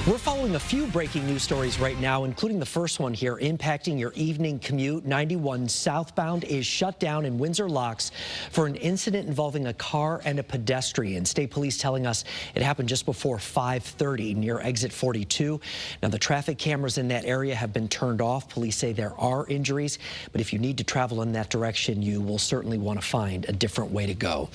We're following a few breaking news stories right now, including the first one here impacting your evening commute. 91 southbound is shut down in Windsor Locks for an incident involving a car and a pedestrian. State police telling us it happened just before 5:30 near exit 42. Now, the traffic cameras in that area have been turned off. Police say there are injuries, but if you need to travel in that direction, you will certainly want to find a different way to go.